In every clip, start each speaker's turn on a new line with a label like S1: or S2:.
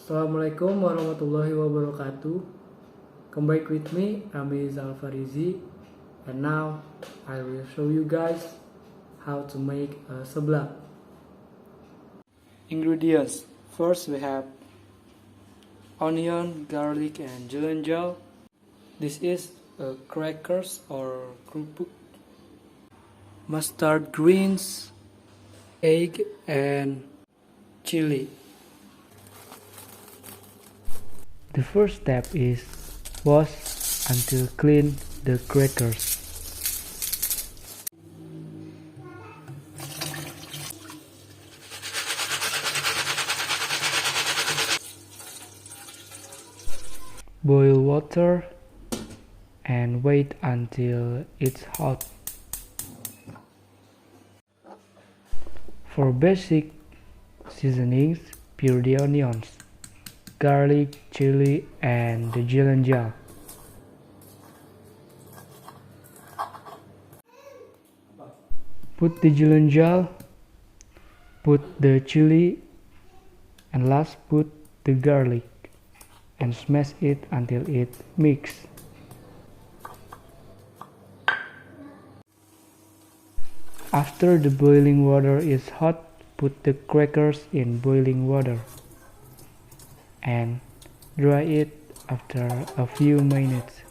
S1: Assalamualaikum warahmatullahi wabarakatuh. Come back with me, Amiz Alfarizi, and now I will show you guys how to make a seblak. Ingredients: first we have onion, garlic, and jelenjal. This is crackers or kerupuk, mustard greens, egg, and chili. The first step is wash until clean the crackers. Boil water and wait until it's hot. For basic seasonings, pure the onions, garlic, chili, and the jelenjal. Put the jelenjal, put the chili, and last put the garlic and smash it until it mixes. After the boiling water is hot, put the crackers in boiling water and dry it after a few minutes.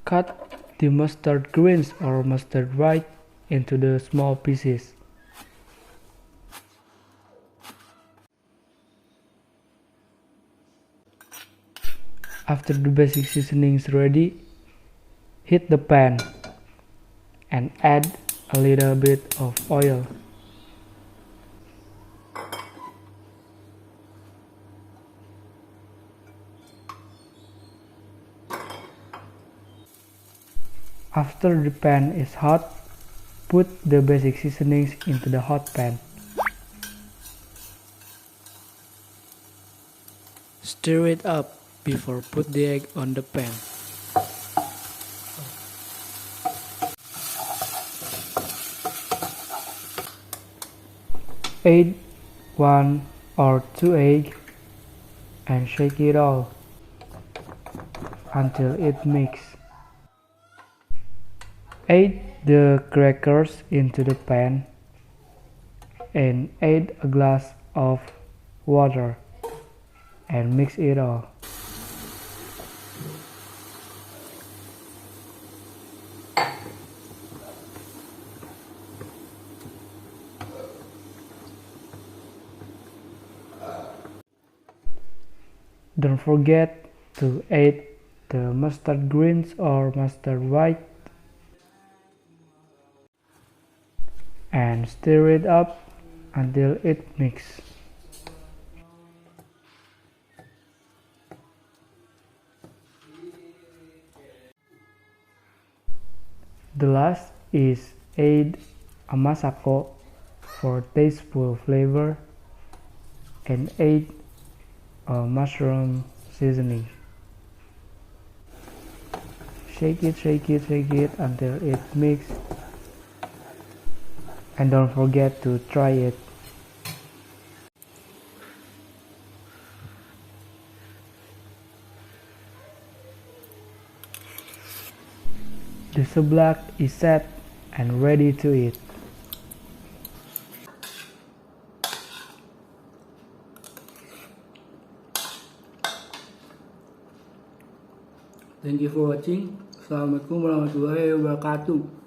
S1: Cut the mustard greens or mustard white into the small pieces. After the basic seasoning is ready, heat the pan and add a little bit of oil. After the pan is hot, put the basic seasonings into the hot pan. Stir it up before put the egg on the pan. Add 1 or 2 eggs and shake it all until it mixes. Add the crackers into the pan and add a glass of water and mix it all. Don't forget to add the mustard greens or mustard white and stir it up until it mixes. The last is add a masako for tasteful flavor and add a mushroom seasoning. Shake it until it mixes, and don't forget to try it. The seblak is set and ready to eat. Thank you for watching. Assalamualaikum warahmatullahi wabarakatuh.